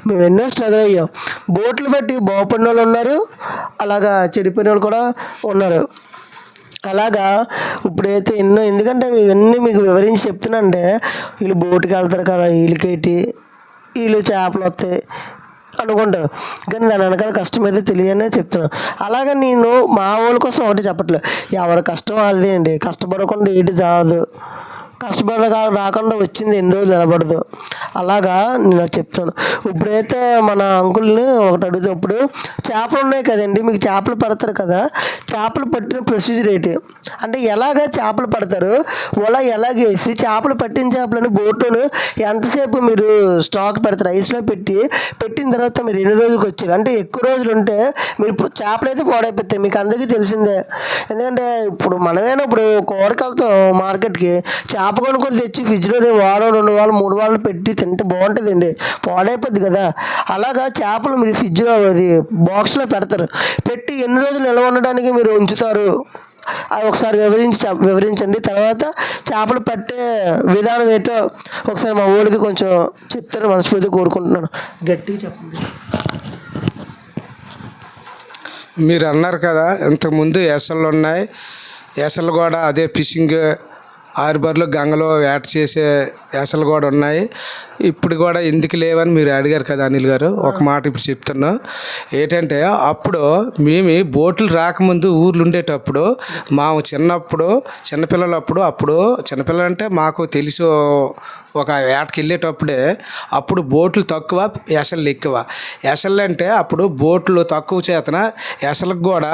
మేము ఎన్నో స్ట్రగుల్ అయ్యాం. బోట్లు పెట్టి బాగుపడిన వాళ్ళు ఉన్నారు, అలాగా చెడిపోయిన వాళ్ళు కూడా ఉన్నారు. అలాగా ఇప్పుడైతే ఎన్నో, ఎందుకంటే ఇవన్నీ మీకు వివరించి చెప్తున్నానంటే వీళ్ళు బోటుకి వెళ్తారు కదా, వీళ్ళకేంటి, వీళ్ళు చేపలు వస్తాయి అనుకుంటారు. కానీ దాని వెనకాల కష్టం అయితే తెలియనే చెప్తున్నాను. అలాగే నేను మా వాళ్ళ కోసం ఒకటి చెప్పట్లేదు, ఎవరి కష్టం వాళ్ళదే అండి. కష్టపడకుండా ఏంటి చాలదు, రాకుండా వచ్చింది ఎన్ని రోజులు నిలబడదు. అలాగా నేను చెప్తాను. ఇప్పుడైతే మన అంకుల్ని ఒకటి అడుగుతప్పుడు చేపలు ఉన్నాయి కదండి, మీకు చేపలు పడతారు కదా, చేపలు పట్టిన ప్రొసీజర్ ఏంటి అంటే ఎలాగ చేపలు పడతారు, వల ఎలాగేసి చేపలు పట్టిన చేపలను బోటును ఎంతసేపు మీరు స్టాక్ పెడతారు, ఐస్లో పెట్టిన తర్వాత మీరు ఎన్ని రోజులకు వచ్చారు అంటే ఎక్కువ రోజులు ఉంటే మీరు చేపలు అయితే పాడైపోతాయి. మీకు అందరికీ తెలిసిందే. ఎందుకంటే ఇప్పుడు మనమేనా ఇప్పుడు కూరకి వెళ్తాం మార్కెట్కి, చేప కొనుక్కొని తెచ్చి ఫ్రిడ్జ్లో వారం 2 వారాలు 3 వారాలు పెట్టి తింటే బాగుంటుందండి, పాడైపోద్ది కదా. అలాగా చేపలు మీరు ఫ్రిడ్జ్లో అది బాక్స్లో పెడతారు, పెట్టి ఎన్ని రోజులు నిల్వ ఉండడానికి మీరు ఉంచుతారు అది ఒకసారి వివరించండి. తర్వాత చేపలు పట్టే విధానం ఏంటో ఒకసారి మా ఊరికి కొంచెం చెప్తారు మనస్ఫూర్తిగా కోరుకుంటున్నాను. గట్టిగా చెప్పండి. మీరు అన్నారు కదా ఇంతకుముందు ఎసళ్ళు ఉన్నాయి, ఎసళ్ళు కూడా అదే ఫిషింగ్ హార్బర్లో గంగలో వేట చేసే ఎసలు కూడా ఉన్నాయి. ఇప్పుడు కూడా ఎందుకు లేవని మీరు అడిగారు కదా అనిల్ గారు, ఒక మాట ఇప్పుడు చెప్తున్నా. ఏంటంటే అప్పుడు మేము బోట్లు రాకముందు ఊర్లు ఉండేటప్పుడు మా చిన్నపిల్లలప్పుడు చిన్నపిల్లలు అంటే మాకు తెలుసు, ఒక వేటకి వెళ్ళేటప్పుడే అప్పుడు బోట్లు తక్కువ, ఎసళ్ళు ఎక్కువ. ఎసళ్ళు అంటే అప్పుడు బోట్లు తక్కువ చేతన ఎసలకు కూడా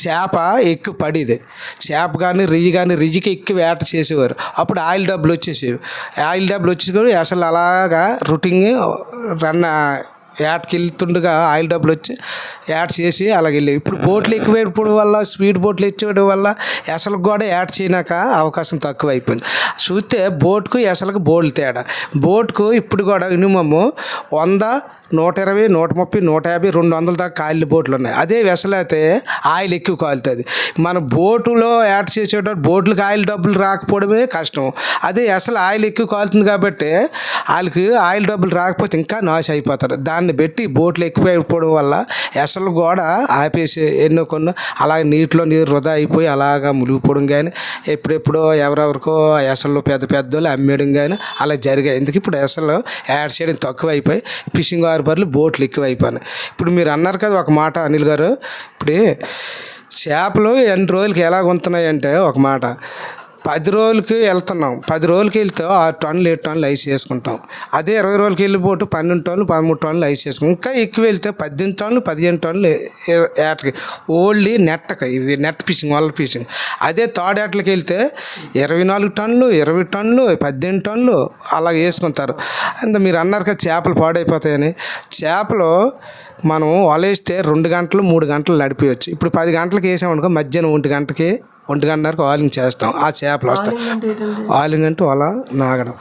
చేప ఎక్కువ పడేది. చేప కానీ రిజికి ఎక్కువ వేట చేసేవారు. అప్పుడు ఆయిల్ డబ్బులు వచ్చేసేవి. కూడా ఎసలు అలాగా రొటీన్ యాడ్కి వెళ్తుండగా ఆయిల్ డబ్బులు వచ్చి యాడ్ చేసి అలాగ వెళ్ళేవి. ఇప్పుడు బోట్లు ఎక్కువైపోవడం వల్ల, స్పీడ్ బోట్లు ఎక్కువడం వల్ల ఎసలకు కూడా యాడ్ చేయనాక అవకాశం తక్కువ అయిపోయింది. చూస్తే బోటుకు ఎసలకు బోల్డ్ తేడా. బోటుకు ఇప్పుడు కూడా మినిమమ్ 100, 120, 130, 150, 200 దాకా కాయల బోట్లు ఉన్నాయి. అదే వెసలైతే ఆయిల్ ఎక్కువ కాలుతుంది. మన బోటులో యాడ్ చేసేటప్పుడు బోట్లకు ఆయిల్ డబ్బులు రాకపోవడమే కష్టం. అదే అసలు ఆయిల్ ఎక్కువ కాలుతుంది కాబట్టి వాళ్ళకి ఆయిల్ డబ్బులు రాకపోతే ఇంకా నాశ అయిపోతారు. దాన్ని బట్టి బోట్లు ఎక్కువ అయిపోవడం వల్ల ఎసలు కూడా ఆపేసి ఎన్నో కొన్ని అలాగే నీటిలో నీరు వృధా అయిపోయి అలాగా మునిగిపోవడం కానీ, ఎప్పుడెప్పుడో ఎవరెవరికో ఎసలు పెద్దోళ్ళు అమ్మేయడం కానీ అలా జరిగాయి. ఎందుకు ఇప్పుడు ఎసలు యాడ్ చేయడం తక్కువ అయిపోయి ఫిషింగ్ హార్బర్లు బోట్లు ఎక్కువ అయిపోయినాయి. ఇప్పుడు మీరు అన్నారు కదా ఒక మాట అనిల్ గారు, ఇప్పుడు చేపలు ఎన్ని రోజులకి ఎలాగ ఉంటున్నాయి అంటే ఒక మాట 10 రోజులకి వెళ్తున్నాం, 10 రోజులకి వెళ్తే 6 టన్నులు 7 టన్నులు ఐస్ చేసుకుంటాం. అదే 20 రోజులకి వెళ్ళిపోటు 12 టన్నులు 13 టన్నులు ఐస్ చేసుకుంటాం. ఇంకా ఎక్కువ వెళ్తే 18 టన్నులు 15 టన్నులు ఏటకి ఓన్లీ నెట్టకి, ఇవి నెట్ ఫిషింగ్, వల్ల ఫిషింగ్. అదే తాడేటలకి వెళ్తే 24 టన్నులు 20 టన్నులు 18 టన్నులు అలా వేసుకుంటారు. అంత మీరు అన్నారు కదా చేపలు పాడైపోతాయని. చేపలు మనం వలేస్తే 2 గంటలు 3 గంటలు నడిపేయచ్చు. ఇప్పుడు 10 గంటలకు వేసామనుకో మధ్యాహ్నం 1 గంటన్నరకు ఆలింగ్ చేస్తాం, ఆ చేపలు వస్తాయి. ఆలింగ్ అంటే వల నాగడం.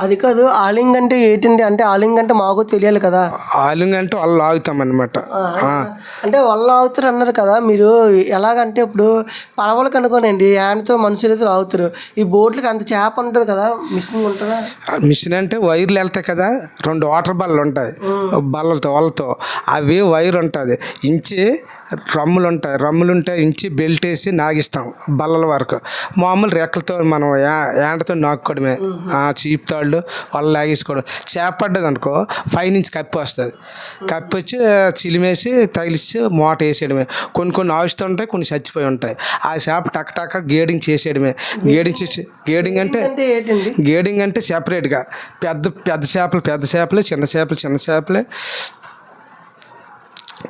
అది కాదు, ఆలింగ్ అంటే ఏంటండి? అంటే ఆలింగ్ అంటే మాకు తెలియాలి కదా. ఆలింగ్ అంటే వాళ్ళు లాగుతాం అనమాట. అంటే వాళ్ళు లాగుతారు అన్నారు కదా మీరు. ఎలాగంటే ఇప్పుడు పడవలకు అనుకోనండి హ్యాండ్తో మనుషులైతే లాగుతారు, ఈ బోట్లకి అంత చేప ఉంటుంది కదా, మిషన్ ఉంటుందా? మిషన్ అంటే వైర్లు వెళ్తాయి కదా, 2 వాటర్ బల్లలు ఉంటాయి, బల్లలతో వాళ్ళతో అవి వైర్ ఉంటుంది, ఇంచి రమ్ములుంటే ఇంచి బెల్ట్ వేసి నాగిస్తాం బల్లల వరకు. మామూలు రెక్కలతో మనం యాండతో నాకుకోవడమే, చీప్ తాళ్ళు వాళ్ళు లాగేసుకోవడం. చేపడ్డది అనుకో పైనుంచి కప్పి వస్తుంది, కప్పి వచ్చి చిలిమేసి తగిలిచ్చి మూట వేసేయడమే. కొన్ని ఆవుస్తుంటాయి, కొన్ని చచ్చిపోయి ఉంటాయి. ఆ చేప టక్ టక్ గేడింగ్ చేసేయడమే. గేడింగ్ అంటే సెపరేట్గా పెద్ద చేపలు చిన్న చేపలే.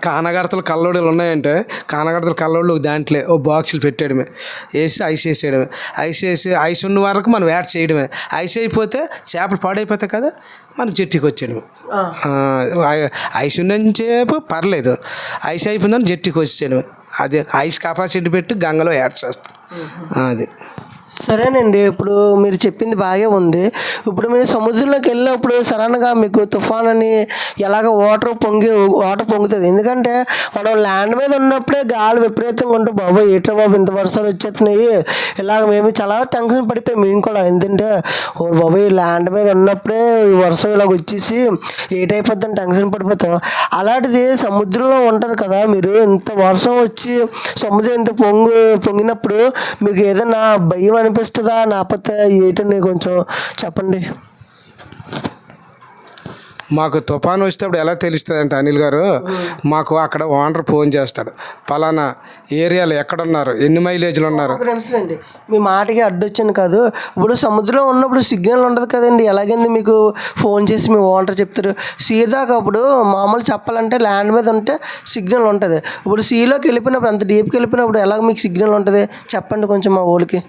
కానగడతలు కల్లోడులు ఉన్నాయంటే కానగడతలు కల్లోళ్ళు దాంట్లో ఓ బాక్సులు పెట్టేయడమే, వేసి ఐస్ వేసేయడమే. ఐస్ ఉన్న వరకు మనం వేట చేయడమే. ఐస్ అయిపోతే చేపలు పాడైపోతాయి కదా, మనం జట్టికి వచ్చేయడమే. ఐస్ ఉన్నంతసేపు పర్లేదు, ఐస్ అయిపోయిందని జట్టికి వచ్చేయడమే. అదే ఐస్ కెపాసిటీ పెట్టి గంగలో యాడ్ చేస్తాం. అది సరేనండి. ఇప్పుడు మీరు చెప్పింది బాగా ఉంది. ఇప్పుడు మీరు సముద్రంలోకి వెళ్ళినప్పుడు సడన్గా మీకు తుఫాన్ అని ఎలాగ వాటర్ పొంగుతుంది. ఎందుకంటే మనం ల్యాండ్ మీద ఉన్నప్పుడే గాలి విపరీతంగా ఉంటే బాబు ఏటో బాబు ఇంత వర్షాలు వచ్చేస్తున్నాయి ఇలాగ మేము చాలా టెన్షన్ పడిపోయి మేము కూడా. ఎందుకంటే ఓ బాబు ఈ ల్యాండ్ మీద ఉన్నప్పుడే ఈ వర్షం ఇలాగ వచ్చేసి ఏటైపోద్దని టెన్షన్ పడిపోతాం. అలాంటిది సముద్రంలో ఉంటారు కదా మీరు, ఇంత వర్షం వచ్చి సముద్రం ఇంత పొంగినప్పుడు మీకు ఏదైనా భయం అనిపిస్తుందా? నాపతే ఏంటండి కొంచెం చెప్పండి. మాకు తుఫాను వచ్చేటప్పుడు ఎలా తెలుస్తుంది అంటే అనిల్ గారు, మాకు అక్కడ ఓనర్ ఫోన్ చేస్తాడు, పలానా ఏరియాలో ఎక్కడున్నారు, ఎన్ని మైలేజ్లు ఉన్నారు. ఒక నిమిషం అండి, మీ మాటకి అడ్డొచ్చాను కాదు. ఇప్పుడు సముద్రంలో ఉన్నప్పుడు సిగ్నల్ ఉండదు కదండి, ఎలాగండి మీకు ఫోన్ చేసి మీ ఓనర్ చెప్తారు? సీదాకా అప్పుడు మామూలు చెప్పాలంటే ల్యాండ్ మీద ఉంటే సిగ్నల్ ఉంటుంది. ఇప్పుడు సీలోకి వెళ్ళిపోయినప్పుడు అంత డీప్కి వెళ్ళిపోయినప్పుడు ఎలాగ మీకు సిగ్నల్ ఉంటుంది చెప్పండి కొంచెం మా ఊళ్ళకి.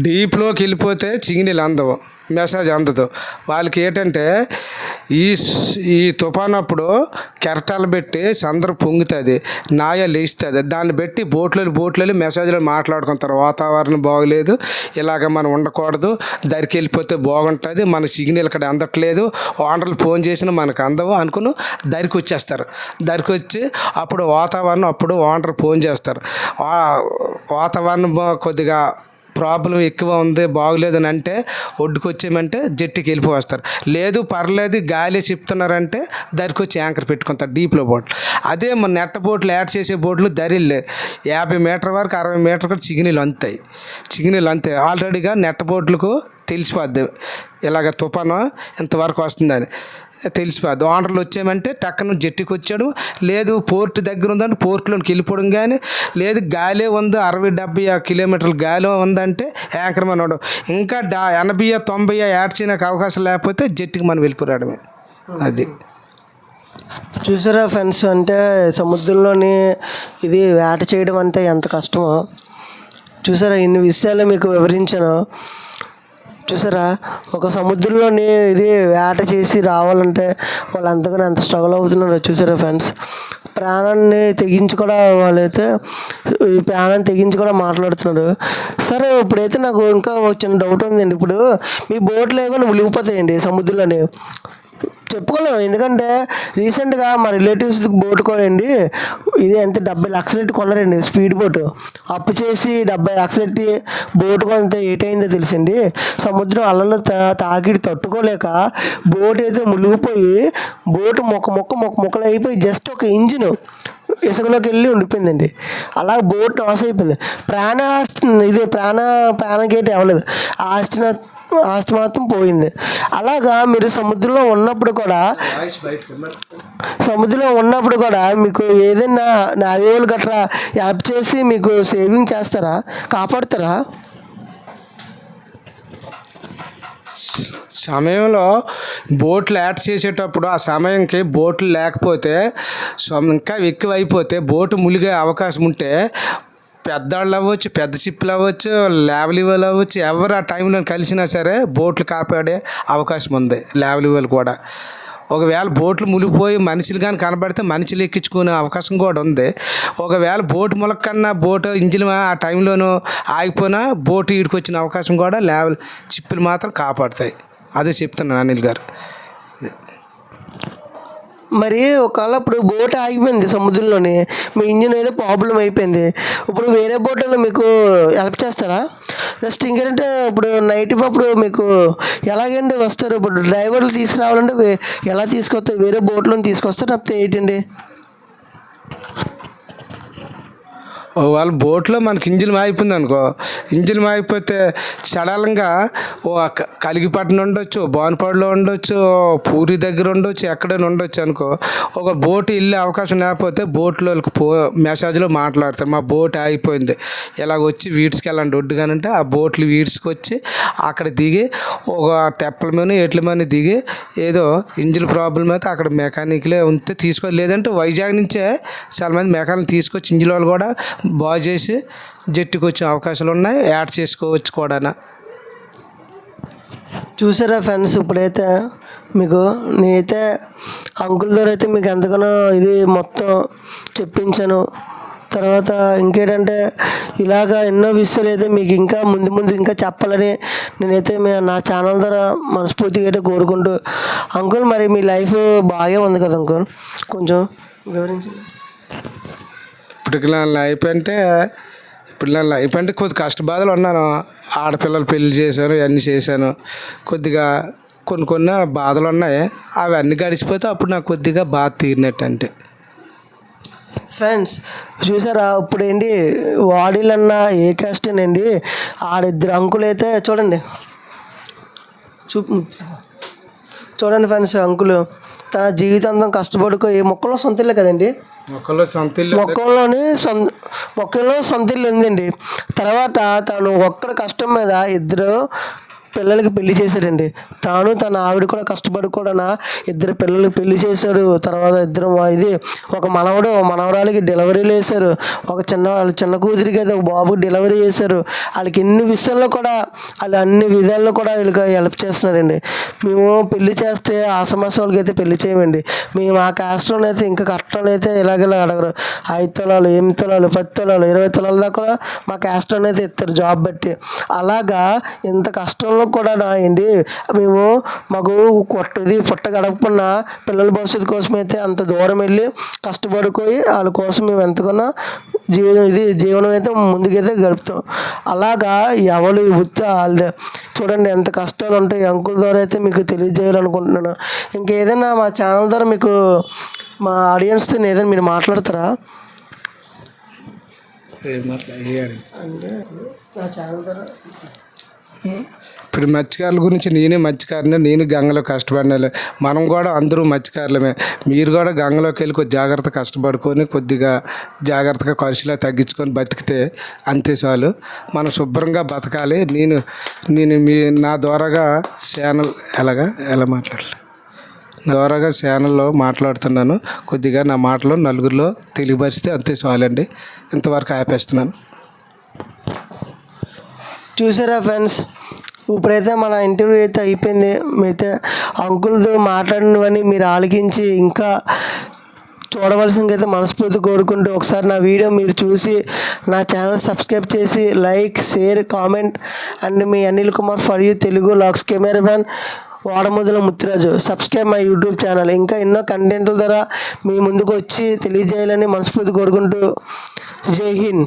డీప్లోకి వెళ్ళిపోతే సిగ్నల్ అందవు, మెసేజ్ అందదు. వాళ్ళకి ఏంటంటే ఈ తుఫాను అప్పుడు కెరటాలు పెట్టి సందరు పొంగుతుంది, నాయ లేస్తుంది. దాన్ని బట్టి బోట్లలో మెసేజ్లు మాట్లాడుకుంటారు. వాతావరణం బాగలేదు, ఇలాగ మనం ఉండకూడదు, దరికి వెళ్ళిపోతే బాగుంటుంది, మన సిగ్నల్ ఇక్కడ అందట్లేదు, ఓనర్లు ఫోన్ చేసినా మనకు అందవు అనుకుని దరికి వచ్చేస్తారు. దరికి వచ్చి అప్పుడు ఓనర్ ఫోన్ చేస్తారు. వాతావరణం కొద్దిగా ప్రాబ్లం ఎక్కువ ఉంది బాగలేదని అంటే ఒడ్డుకు వచ్చేయమంటే జట్టుకి వెళ్ళిపోస్తారు. లేదు పర్లేదు గాలి చెప్తున్నారంటే దరికి వచ్చి యాంకర్ పెట్టుకుంటారు డీప్లో బోట్లు. అదే మన నెట్ట బోట్లు యాడ్ చేసే బోట్లు దరిల్లే 50 మీటర్ వరకు 60 మీటర్ కూడా చిగినీళ్ళు అంతాయి. ఆల్రెడీగా నెట్ట బోట్లకు తెలిసిపోద్ది ఇలాగ తుఫాను ఇంతవరకు వస్తుందని తెలిసిపోద్ది. ఓనర్లు వచ్చామంటే టక్కన జట్టుకి వచ్చాడు, లేదు పోర్ట్ దగ్గర ఉందంటే పోర్ట్లోకి వెళ్ళిపోవడం, కానీ లేదు గాలి ఉంది 60-70 కిలోమీటర్ల గాలి ఉందంటే యాంకర్ మన ఇంకా 80-90 యాడ్ చేయడానికి అవకాశం లేకపోతే జట్టుకి మనం వెళ్ళిపోరాడమే. అది చూసారా ఫ్రెండ్స్, అంటే సముద్రంలోని ఇది వేట చేయడం అంటే ఎంత కష్టమో చూసారా. ఇన్ని విషయాలు మీకు వివరించాను. చూసారా, ఒక సముద్రంలోని ఇది వేట చేసి రావాలంటే వాళ్ళు అంతగానో ఎంత స్ట్రగుల్ అవుతున్నారో చూసారా ఫ్రెండ్స్. ప్రాణాన్ని తెగించి కూడా వాళ్ళైతే ఈ ప్రాణాన్ని తెగించి కూడా మాట్లాడుతున్నారు. సరే, ఇప్పుడైతే నాకు ఇంకా ఒక చిన్న డౌట్ ఉందండి. ఇప్పుడు మీ బోట్లు ఏమైనా మునిగిపోతాయండి సముద్రంలోని? చెప్పుకోలేము, ఎందుకంటే రీసెంట్గా మా రిలేటివ్స్ బోట్ కొనండి, ఇది ఎంత 70 లక్షలు కొన్నారండి స్పీడ్ బోటు. అప్పు చేసి 70 లక్షలు బోటు కొంత ఏటైందో తెలుసండి. సముద్రం అలలు తాకిడి తట్టుకోలేక బోట్ అయితే మునిగిపోయి బోటు మొక్కలు అయిపోయి జస్ట్ ఒక ఇంజిన్ ఇసుకలోకి వెళ్ళి ఉండిపోయిందండి. అలా బోట్ లాస్ అయిపోయింది. ప్రాణకేటి అవ్వలేదు, ఆస్తి మాత్రం పోయింది. అలాగా మీరు సముద్రంలో ఉన్నప్పుడు కూడా మీకు ఏదైనా నావికులు గట్రా యాప్ చేసి మీకు సేవింగ్ చేస్తారా, కాపాడుతారా? సమయంలో బోట్లు యాడ్ చేసేటప్పుడు ఆ సమయంకి బోట్లు లేకపోతే ఇంకా ఎక్కువైపోతే బోటు మునిగే అవకాశం ఉంటే పెద్దవాళ్ళు అవ్వచ్చు, పెద్ద చిప్పులు అవ్వచ్చు, లేవలివలు అవ్వచ్చు, ఎవరు ఆ టైంలో కలిసినా సరే బోట్లు కాపాడే అవకాశం ఉంది. లేవలివలు కూడా ఒకవేళ బోట్లు మునిగిపోయి మనుషులు కానీ కనబడితే మనుషులు ఎక్కించుకునే అవకాశం కూడా ఉంది. ఒకవేళ బోటు ములక్కన్నా బోటు ఇంజిన్ ఆ టైంలోనూ ఆగిపోయినా బోటు ఈడుకొచ్చిన అవకాశం కూడా లేవల్ చిప్పులు మాత్రం కాపాడుతాయి. అదే చెప్తున్నాను అనిల్ గారు. మరి ఒకవేళ ఇప్పుడు బోట్ ఆగిపోయింది సముద్రంలోని, మీ ఇంజిన్ ఏదో ప్రాబ్లం అయిపోయింది, ఇప్పుడు వేరే బోట్లో మీకు హెల్ప్ చేస్తారా? నెక్స్ట్ ఇంకేంటంటే ఇప్పుడు నైట్ అప్పుడు మీకు ఎలాగండి వస్తారు? ఇప్పుడు డ్రైవర్లు తీసుకురావాలంటే ఎలా తీసుకొస్తారు? వేరే బోట్లో తీసుకొస్తారు లేకపోతే ఏంటండి? వాళ్ళ బోట్లో మనకి ఇంజిన్ మాగిపోయింది అనుకో, ఇంజిన్ మాగిపోతే సడన్గా ఓ కలిగిపట్నం ఉండొచ్చు, బాన్పాడులో ఉండొచ్చు, పూరి దగ్గర ఉండొచ్చు, ఎక్కడైనా ఉండొచ్చు అనుకో. ఒక బోట్ వెళ్ళే అవకాశం లేకపోతే బోట్లోకి మెసేజ్లో మాట్లాడతారు, మా బోట్ ఆగిపోయింది, ఇలాగ వచ్చి వీడ్స్కి వెళ్ళండి ఒడ్డుగానంటే ఆ బోట్లు వీడ్స్కి వచ్చి అక్కడ దిగి ఒక తెప్పల మీద ఎట్ల మీద దిగి ఏదో ఇంజిన్ ప్రాబ్లం అయితే అక్కడ మెకానిక్లే ఉంటే తీసుకోవాలి, లేదంటే వైజాగ్ నుంచే చాలామంది మెకానిక్ తీసుకొచ్చి ఇంజిన్ వాళ్ళు కూడా బాగు చేసి జట్టుకు వచ్చే అవకాశాలు ఉన్నాయి, యాడ్ చేసుకోవచ్చు కూడా. చూసారా ఫ్రెండ్స్, ఇప్పుడైతే మీకు నేనైతే అంకుల్ దగ్గర అయితే మీకు ఎంతగానో ఇది మొత్తం చెప్పించాను. తర్వాత ఇంకేంటంటే ఇలాగ ఎన్నో విషయాలు అయితే మీకు ఇంకా ముందు ముందు ఇంకా చెప్పాలని నేనైతే నా ఛానల్ ద్వారా మనస్ఫూర్తిగా అయితే కోరుకుంటూ, అంకుల్ మరి మీ లైఫ్ బాగా ఉంది కదా అంకుల్, కొంచెం వివరించండి. ఇప్పటికి నా లైఫ్ అంటే కొద్ది కష్టబాధలు ఉన్నాను. ఆడపిల్లలు పెళ్లి చేశాను, ఇవన్నీ చేశాను, కొద్దిగా కొన్ని బాధలు ఉన్నాయి, అవన్నీ గడిచిపోతే అప్పుడు నాకు కొద్దిగా బాధ తీరినట్టు. అంటే ఫ్రెండ్స్ చూసారా, ఇప్పుడు ఏంటి వాడీలన్నా ఏ కాస్టేనండి, ఆడిద్దరు అంకులు అయితే చూడండి చూడండి ఫ్రెండ్స్, అంకులు తన జీవితాంతం కష్టపడుకో ఏ మొక్కలో సొంత ఇల్లే కదండి, మొక్కల్లో సొంత ఇల్లు ఉందండి. తర్వాత తను ఒక్కడి కష్టం మీద ఇద్దరు పిల్లలకి పెళ్లి చేశాడండి. తాను తన ఆవిడ కూడా కష్టపడి కూడా ఇద్దరు పిల్లలకి పెళ్లి చేశారు. తర్వాత ఇద్దరు ఒక మనవరాలకి డెలివరీలు వేశారు. ఒక చిన్న కూతురికి అయితే ఒక బాబుకి డెలివరీ చేశారు. వాళ్ళకి ఎన్ని విషయాల్లో కూడా అన్ని విధాల్లో కూడా వీళ్ళకి హెల్ప్ చేస్తున్నారండి. మేము పెళ్లి చేస్తే ఆసమాస వాళ్ళకి అయితే పెళ్లి చేయమండి. మేము ఆ కాస్ట్లోనే అయితే ఇంకా కట్టాలు అయితే ఇలాగ అడగరు. 5 తులాలు, 8 తులాలు, 10 తులాలు, 20 తులాల దాకా కూడా మా కాస్ట్లోనే అయితే ఇస్తారు జాబ్ బట్టి. అలాగా ఇంత కష్టంలో కూడా ఏంటి మేము మాకు పుట్ట గడపకున్నా పిల్లల భవిష్యత్తు కోసం అయితే అంత దూరం వెళ్ళి కష్టపడుకొని వాళ్ళ కోసం మేము ఎంతకన్నా జీవనం అయితే ముందుకైతే గడుపుతాం. అలాగా ఎవరు వృత్తి వాళ్ళదే. చూడండి ఎంత కష్టాలు ఉంటాయి. అంకుల్ ద్వారా అయితే మీకు తెలియజేయాలనుకుంటున్నాను. ఇంకేదైనా మా ఛానల్ ద్వారా మీకు మా ఆడియన్స్తో ఏదైనా మీరు మాట్లాడతారా? అంటే నా ఛానల్ ద్వారా ఇప్పుడు మత్స్యకారుల గురించి నేను గంగలో కష్టపడిన మనం కూడా అందరూ మత్స్యకారులమే. మీరు కూడా గంగలోకి వెళ్ళి కొద్ది జాగ్రత్త కష్టపడుకొని కొద్దిగా జాగ్రత్తగా ఖర్చులా తగ్గించుకొని బతికితే అంతే చాలు. మనం శుభ్రంగా బతకాలి. నేను నా ద్వారాగా ఛానల్ ఎలా మాట్లాడాలి, నా ద్వారాగా ఛానల్లో మాట్లాడుతున్నాను. కొద్దిగా నా మాటలు నలుగురిలో తెలియపరిస్తే అంతే చాలండి. ఇంతవరకు ఆపేస్తున్నాను. చూసారా ఫ్రెండ్స్, ఇప్పుడైతే మన ఇంటర్వ్యూ అయితే అయిపోయింది. మీరైతే అంకుల్తో మాట్లాడినవన్నీ మీరు ఆలకించి ఇంకా చూడవలసింది అయితే మనస్ఫూర్తి కోరుకుంటూ ఒకసారి నా వీడియో మీరు చూసి నా ఛానల్ సబ్స్క్రైబ్ చేసి లైక్, షేర్, కామెంట్ అండ్ మీ Anil Kumar for you Telugu logs cameraman Vadamudala Muthiraju subscribe my YouTube channel. ఇంకా ఎన్నో కంటెంట్ల ద్వారా మీ ముందుకు వచ్చి తెలియజేయాలని మనస్ఫూర్తి కోరుకుంటూ జై హింద్.